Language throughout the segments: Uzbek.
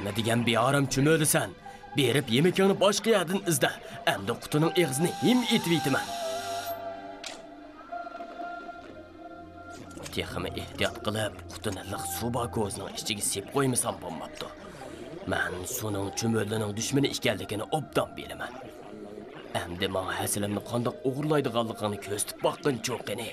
Nima degan bearam chumolisan? Berib yemekni boshqa yerdan izla. Endi qutining eg'zini him etib yetaman. Texmi ehtiyot qilib, qutini liq suv ko'zning ichiga sep qo'ymasam bo'lmabdi. Men suning chumolining dushmani ekanligini obdan bilaman. Endi menga hasilimni qandoq o'g'irlaydiganligini ko'ztib boqqin cho'qini.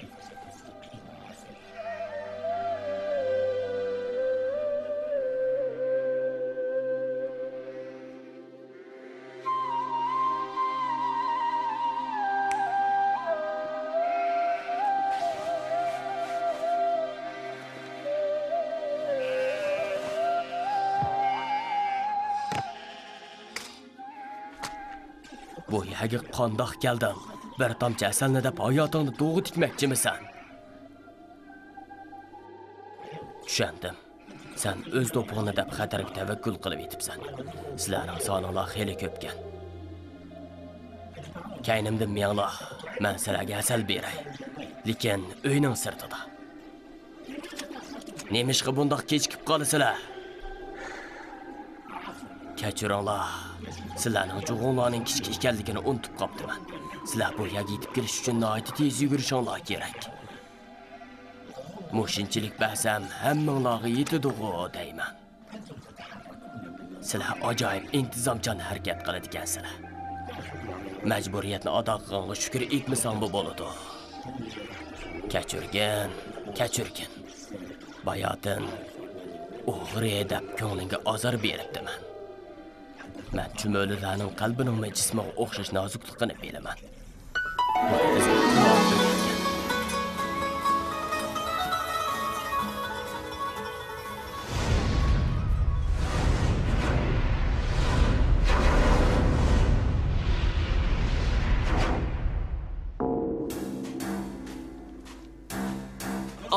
Bu yerga qandoq kelding? Bir tomchi asalni deb hayotingni to'g'ri tikmoqchimisan? Tushundim. Sen o'z to'pig'ini deb xatarga tavakkul qilib yetibsan. Sizlarning soninglar xeli ko'pkan. Kaynimda miyanglar, men sizlarga asal beray. Lekin uyning sirtida. Nemishqa bundoq kechikib qolasizlar? Kechiringlar. Sizlarning jug'unlarning kichik ekanligini unutib qoptiman. Sizlar bu yerga yetib kelish uchun nihoyat tez yugurishinglar kerak. Mushinchilik bahsam hammanglarga yetadi-ku deyman. Sizlar ajoyib intizomchan harakat qiladigansizlar. Majburiyatni ado qilganga shukr etmasam bu bo'ladi. Kechirgin. Bayotin o'g'ri deb ko'nglingga azor beribdiman. Men chumolilarning qalbining jismiga o'xshash nozukligini bilaman.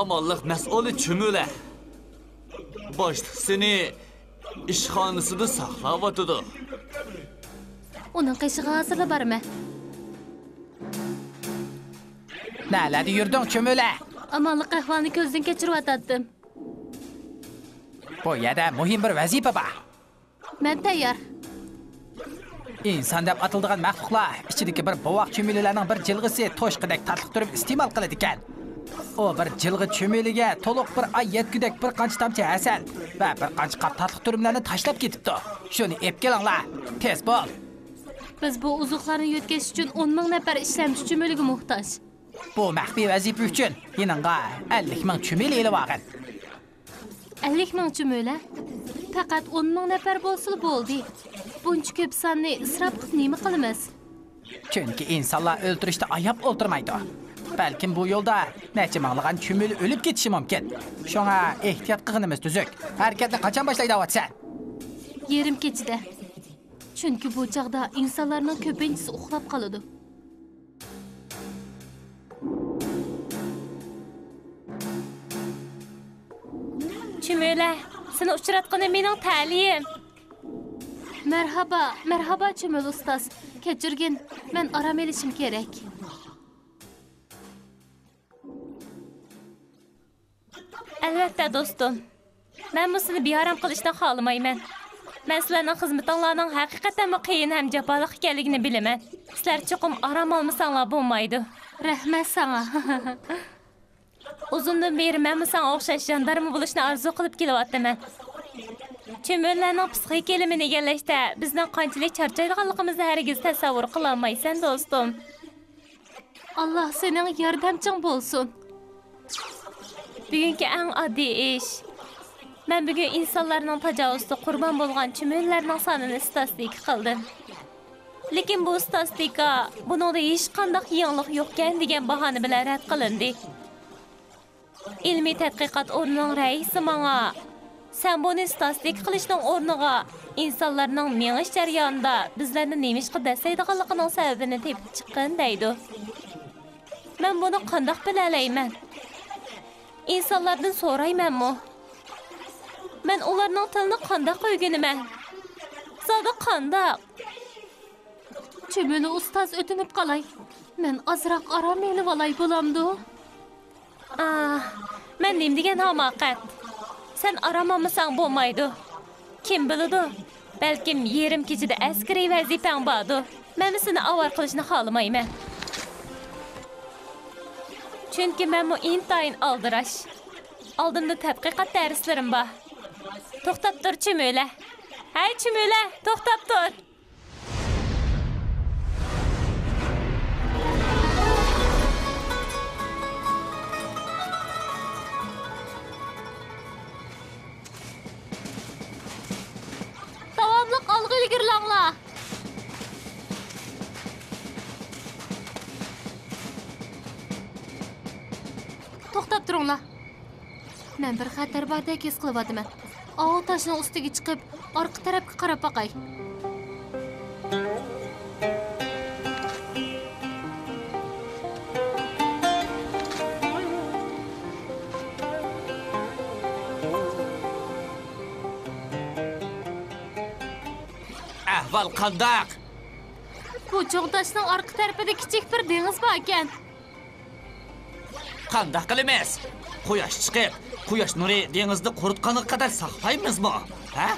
Amanlıq mas'uli chumoli. Boshliq seni ishxonasida saqlayotdi. Uning qishig'i hazırla barmi? Nalada yurding chumoli? Amanliq ahvolni ko'zdan kechirib o'tdim. Bu yerda muhim bir vazifa bor. Men tayyor. İnsan deb atildigan maxluqlar ichidagi bir bovoq chumolilarning bir jilg'isi to'shqidek tatliq turib iste'mol qiladi ekan. O bir jilg'i chumoliga to'liq bir ay yetgudek bir qancha tomchi asal va bir qancha qap tatliq turumlarni tashlab ketibdi. Shuni ep kelinglar, tez bo'l. Biz bu uzuqlarni yutkazish uchun 10 ming nafar ishlamchi chumoliga muhtoj. Bu maxfiy vazifa uchun yaningga 50 ming chumoli elib olgan. 50 ming chumoli? Faqat 10 ming nafar bo'lsa bo'ldi. Buncha ko'p sonni isrof qilib nima qilamiz? Chunki insonlar o'ltirishda ayab o'ltirmaydi. Balkim bu yo'lda necha minglagan chumoli o'lib ketishi mumkin. Shunga ehtiyot qilganimiz tuzuk. Harakatni qachon boshlayapsan? Yerim kechida. Chunki bu chaqda insonlarning ko'pinchisi uxlab qoladi. Chumoli, seni uchratganim mening ta'lim. Merhaba Chumoli ustoz. Kechirgin, men aram elishim kerak. Albatta do'stim. Men bu seni bearam qilishni xohlamayman. Men sizlarning xizmatinglarning haqiqatan qiyin ham jafoliq ekanligini bilaman. Sizlar chuqum aram olmasanglar bo'lmaydi. Rahmat sana. Uzundan beri men senga o'xshash jandarma bo'lishni orzu qilib kelyapman. Chumolilarning psixik ilmini egallashda bizning qanchalik charchaydiganligimizni hargiz tasavvur qila olmaysan do'stim. Alloh sening yordamching bo'lsin. Bugungi eng oddiy ish. Men bugun insonlarning tajovuzda qurbon bo'lgan chumolilarning sonini statistika qildim. Lekin bu statistika buningda hech qanday yangilik yo'qkan degan bahona bilan rad qilindi. Ilmiy tadqiqot o'rnining raisi menga sen buni statistika qilishning o'rniga insonlarning mengish jarayonida bizlarni nemish qildasaydiganligining sababini tepib chiqqan deydi. Men buni qanday bila olayman? İnsanlardan so'raymanmi? Men ularning tilini qanday o'rganaman? Zoda qanday? Chumoli ustoz o'tinib qolay. Men ozroq aram elib olay bo'lamdi. Men nim degan hamoqat. Sen aram olmasang bo'lmaydi. Kim biladi? Balkim yerim kechida askariy vazifang bordu. Men seni avar qilishni xohlamayman. Chunki men bu intayin aldirash. Oldimda tadqiqot darslarim bor. To'xtab tur Chumula. Hey Chumula, to'xtab tur. Davomli olg'a ilgirlanglar. To'xtab turinglar. Men bir xatar bordek his qilyapman. Ağ taşının ustiga chiqib, orqa tarafga qarab baqay. Ahval qandaq? Bu cho'ng taşning orqa tarafida kichik bir dengiz bor ekan. Qandaq qilamiz? Quyosh chiqib, quyosh nuri dengizni quritganiga qadar saqlaymizmi? Ha?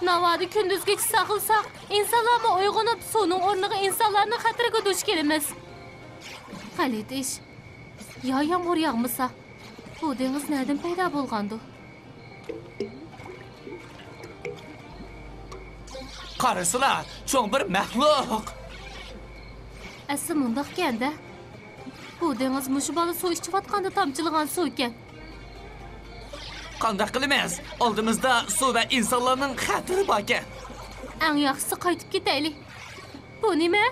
Navodi kunduzgacha saqlasak, insonlarga uyg'onib, suvning o'rniga insonlarning xatiriga duch kelamiz. Xalit ish. Yo yomg'ir yog'masa, bu dengiz nereden paydo bo'lgandi? Qarasılar, cho'ng bir maxluq. Asli mundaq ekanda. Bu dengiz mushu bola suv ichayotganda tomchilagan suv ekan. Qandaq qilamiz? Oldimizda suv va insonlarning xatiri bor ekan. Eng yaxshisi qaytib ketaylik. Bu nima?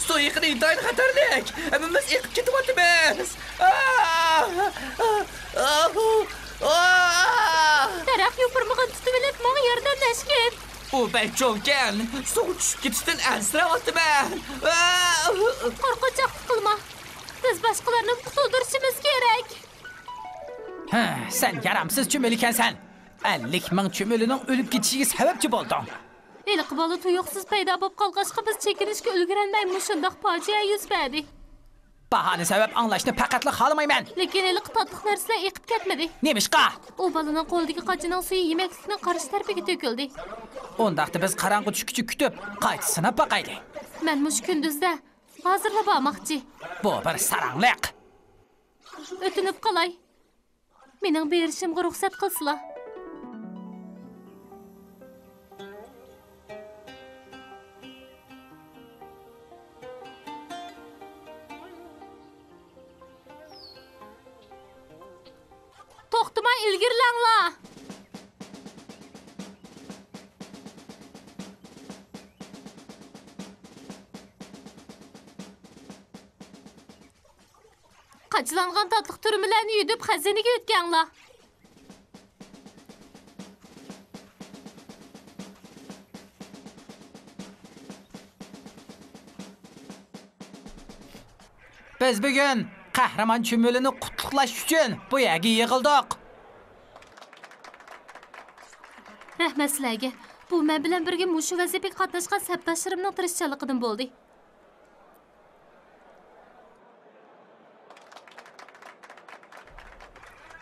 Suv yaqini intayin xatarlik. Hammamiz yiqib ketyapmiz. Taraf yopirmagan tutib olib, menga yordamlashgin. U bek cho'nkan, suv tushib ketishdan ansirayapman. Qo'rqoqchilik qilma. Biz boshqalarni qutuldirishimiz kerak. Ha, sen yaramsiz chumul ekansan. 50 ming chumulining o'lib ketishiga sababchi bo'lding. Eliq bola tuyuqsiz paydo bo'lib qolg'achqa biz chekinishga ulgurolmay shundoq fojia yuz berdi. Bahani sabab anglashni faqatla xohlamayman. Lekin eliq tatliq narsalar yiqib ketmadi. Nemishqa? U bolaning qo'lidagi qochining suvi yemeklikning qarish tarafiga to'kildi. Undaqda biz qarang'i tushguncha kutib, qayta sinab baqaylik. Men mush kunduzda hozirlab olmoqchi. Bu bir sarangliq. O'tinib qolay. Mening berishimga ruxsat qilsizlar. To'xtamay ilgirlanglar. Qachilangan tatliq turmalarni yudib xazinaga o'tganlar. Biz bugun qahramon chumulini qutluqlash uchun bu yerga yig'ildik. Rahmat sizlarga. Bu men bilan birga mushu vazifaga qatnashgan sabdoshlarimning tirishchiligidan bo'ldi.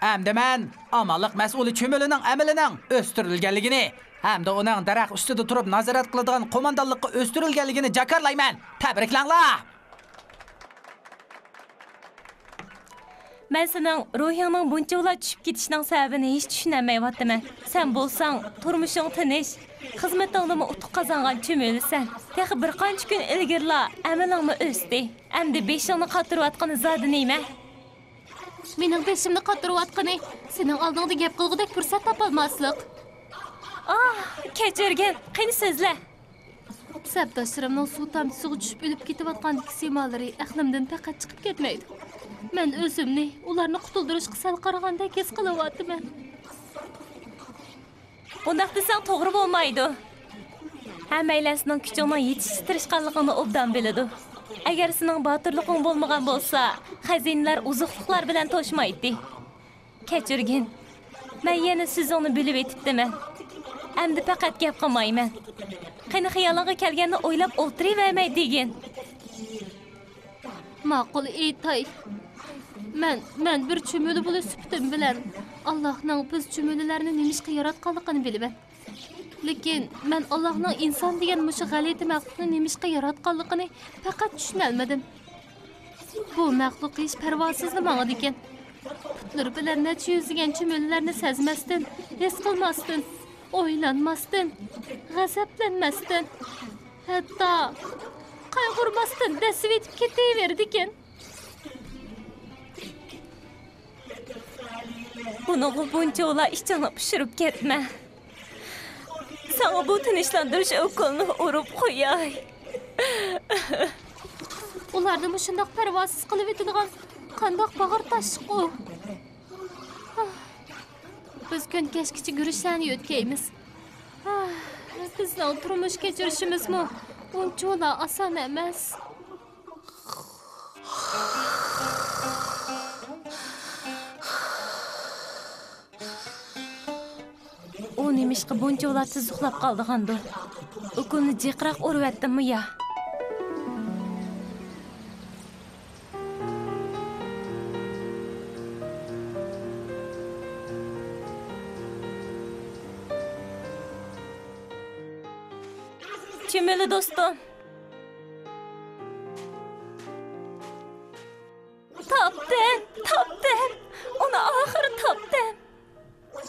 Hamda men amalliq mas'uli chumulining amalining o'stirilganligini hamda uning daraxt ustida turib nazorat qiladigan qo'mondonlikqa o'stirilganligini jakarlayman. Tabriklanglar. Men sening ruhingning bunchalar tushib ketishining sababini hech tushunmayapman. Sen bo'lsang, turmushing tinch, xizmatingni utuq qozongan chumulsan. Texi bir qancha kun ilgirla amalingni o'sdi. Endi beshingni qatirayotgani zodi nima? Mening beshimni qatirayotgani sening oldingda gap qilgudek fursat topolmaslik. Kechirgin, qani so'zla. Sabdoshlarimning suv tomchisiga tushib o'lib ketayotgandagi siymolari aqlimdan faqat chiqib ketmaydi. Men o'zimni ularni qutuldirishga sal qaragandek his qilyapman. Undaq desang to'g'ri bo'lmaydi. Hammaylasining kuchingni yetishtirishganligini obdan biladi. Agar sening botirliging bo'lmagan bo'lsa, xazinalar uzuqliqlar bilan to'shmaydi. Kechirgin. Men yana sizingni bilib etibdiman. Endi faqat gap qilmayman. Qani xiyolingga kelganini o'ylab o'tiravermay degin. Ma'qul aytay. Men bir çümülü bulup süptüm bilen Allah'ның biz çümülülerini nemişqa yaratqanligini bilaman. Lekin men Allah'ның inson degan mushu g'alati maxluqni nemişqa yaratqanligini faqat tushunalmadim. Bu maxluq hech parvosizli mangadi ekan. Putlar bilan necha yuzlagan chumullarni sezmasdan, his qilmasdan, o'ylanmasdan, g'azablanmasdan, hatto qayg'urmasdan dasib etib ketaverdi ekan. Bunu bunca ola işcanı pişirip ketme. Sana bu tinçlendirici okulunu urup koyay. Ularda mı şundak pervasız kılıp etiniğen kandak bağır taşık o. Biz gün keşkiçi görüşlerini ötkeyimiz. Bizden turmuş geçirişimiz mi? Bunca ola asan emez. O nemişqi buncha ularsiz uxlab qoldigandu. Ukulni jiqroq urvatdimmi ya? Chumuli do'stim. Topdim. Uni oxiri topdim.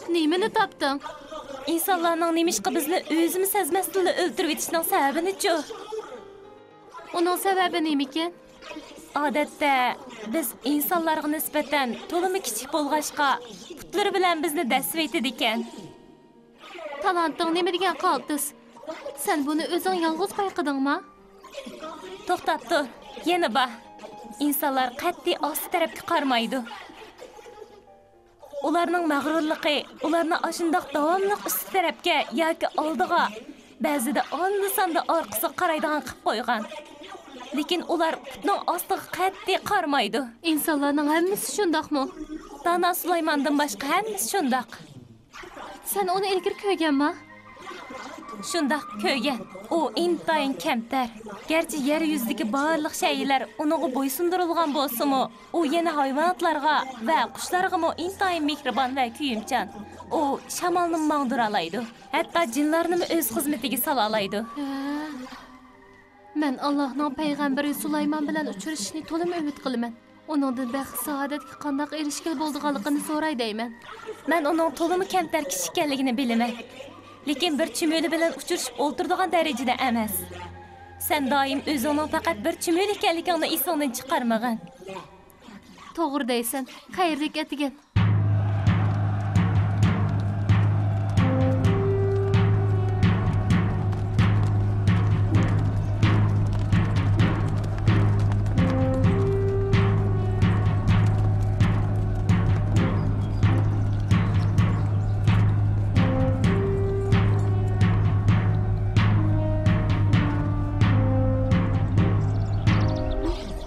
Nimani topding? İnsanlarning nemişqa bizni o'zimiz sezmasdan o'ldirib etishning sababini-chi? Uning sababi nima ekan? Odatda biz insonlarga nisbatan to'limi kichik bo'lg'achqa putlari bilan bizni dasib etadi ekan. Talanting nima degan qaltis? Sen buni o'zing yolg'iz payqadingmi? To'xtab tur. Yana bor. İnsanlar qat'iy osti tarafga qarmaydi. Ularning mag'rurligi ularni ashundoq davomliq usti tarafga yoki oldiga, ba'zida onda-sonda orqasiga qaraydigan qilib qo'ygan. Lekin ular putning ostiga qat'iy qarmaydi. İnsanlarning hammasi shundoqmi? Dana Sulaymondan boshqa hammasi shundoq. Sen uni ilgir ko'rganmi? Shundoq ko'rgan. O intayin kamtar. Gerçi yer yuzidagi barliq shaylar uninga bo'ysundirilgan bo'lsa-mu, u yana hayvonotlarga va qushlarga intayin mehribon va kuyimchan. O shamolni mangdira oladi. Hatto jinlarni o'z xizmatiga sola oladi. Men Allohning payg'ambari Sulaymon bilan uchrashishni to'lim umid qilaman. Uningdan baxt saodatga qanday erishgan bo'lganligini so'ray deyman. Men uning to'limi kamtar kishi ekanligini bilaman. Lekin bir chumuli bilan uchrashib o'ltiradigan darajada emas. Sen doim o'zingning faqat bir chumuli ekanligingni esingdan chiqarmagan. To'g'ri deysan. Xayrlik etigan.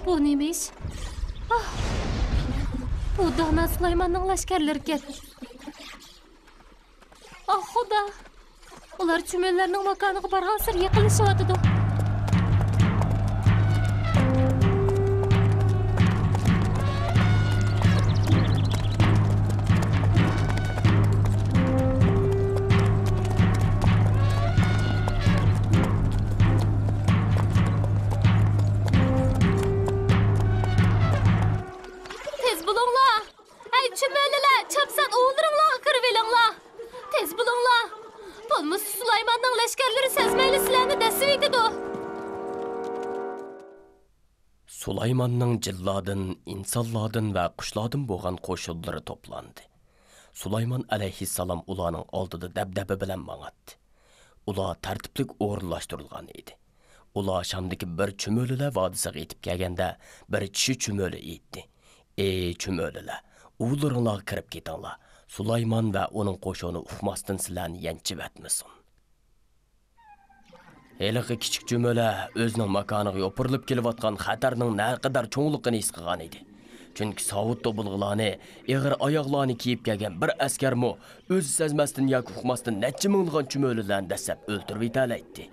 Bu neymiş? Bu Dana Sulaymonning lashkarlari ekan. Xudo. Ular chumullarning makoniga borgan sir yaqinlashyapti. Çapsan oğullarımla kırıvelinglar. Tez bulunglar. Bulmuş Sulaymonning lashkarlari sezmayli sizlarni dasib etadi. Sulaymonning jilladin, insonlardan va qushlardan bo'lgan qo'shinlari to'plandi. Sulaymon alayhissalom ularning oldida dabdaba bilan mang'atdi. Ular tartiblik o'rinlashtirilgan edi. Ular Shamdagi bir chumolilar vodisiga yetib kelganda bir kishi chumoli aytdi. Ey chumolilar, uğullarınlar kirib ketinglar. Sulaymon va uning qo'shini uqmasdan sizlarni yanchib atmasin. Heliqi kichik chumoli o'zining makoniga yopirilib kelayotgan xatarning naqadar cho'ngligini his qilgan edi. Chunki sovut to'bulg'larni, ig'ir oyoqlarni kiyib kelgan bir askarmi o'zi sezmasdan yoki uqmasdan necha minglagan chumolilarni dastlab o'ltirib yetalaydi.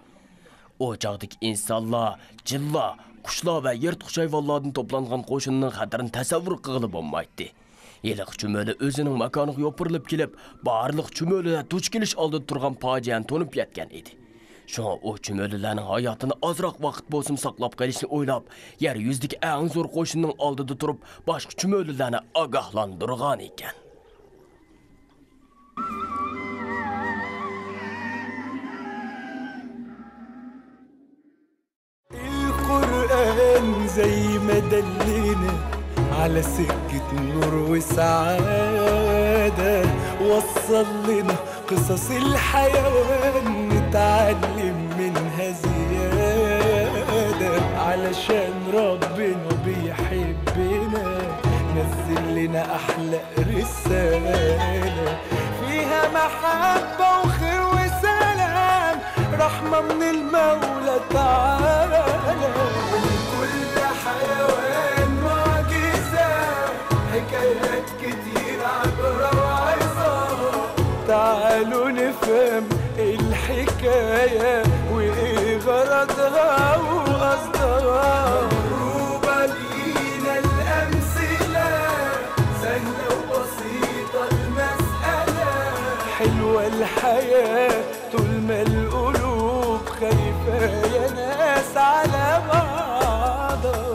O chog'dagi insonlar, jinlar qushlar va yirtqich hayvonlardan to'plangan qo'shinning xatarini tasavvur qilib bo'lmaydi. Yeliq chumoli o'zining makoniga yopirilib kelib, barliq chumolilar duch kelish oldida turgan fojiani to'nib yetgan edi. Shunga o chumolilarning hayotini ozroq vaqt bo'lsin saqlab qolishni o'ylab, yer yuzidagi eng zo'r qo'shinning oldida turib, boshqa chumolilarni ogohlantirgan ekan. القرآن زي ما دلنا على سكة نور وسعادة، وصل لنا قصص الحيوان نتعلم منها زيادة، علشان ربنا بيحبنا نزل لنا أحلى رسالة فيها محبة وخير وسلام، رحمة من المولى تعالى. كل حيوان معجزة، حكايات كتير عبرة وعظة، تعالوا نفهم الحكاية وإيه غرضها وقصدها. مضروبة لينا الأمثلة، سهلة وبسيطة المسألة، حلوة الحياة طول ما القلوب خايفة يا ناس على بعضها.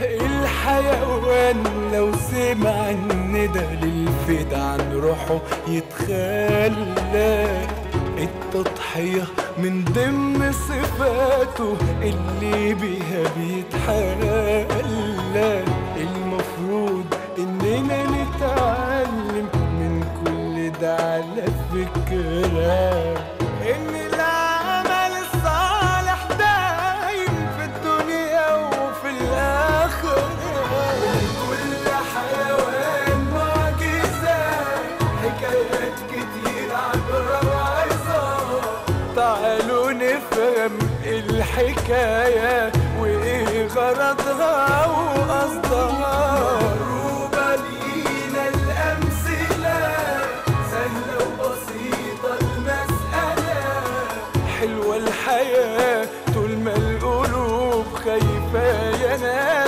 الحيوان لو سمع الندى للفدا عن روحه يتخلى، التضحية من ضمن صفاته اللي بيها بيتحلى. المفروض اننا نتعلم من كل ده على فكرة ان العمل الصالح دايم في الدنيا وفي الآخرة. كل حيوان معجزة، حكايات كتير عبرة وعظة، تعالوا نفهم الحكاية وإيه غرضها وقصدها. مضروبة لينا الأمثلة، سهلة وبسيطة المسألة، حلوة الحياة طول ما القلوب خايفة يا ناس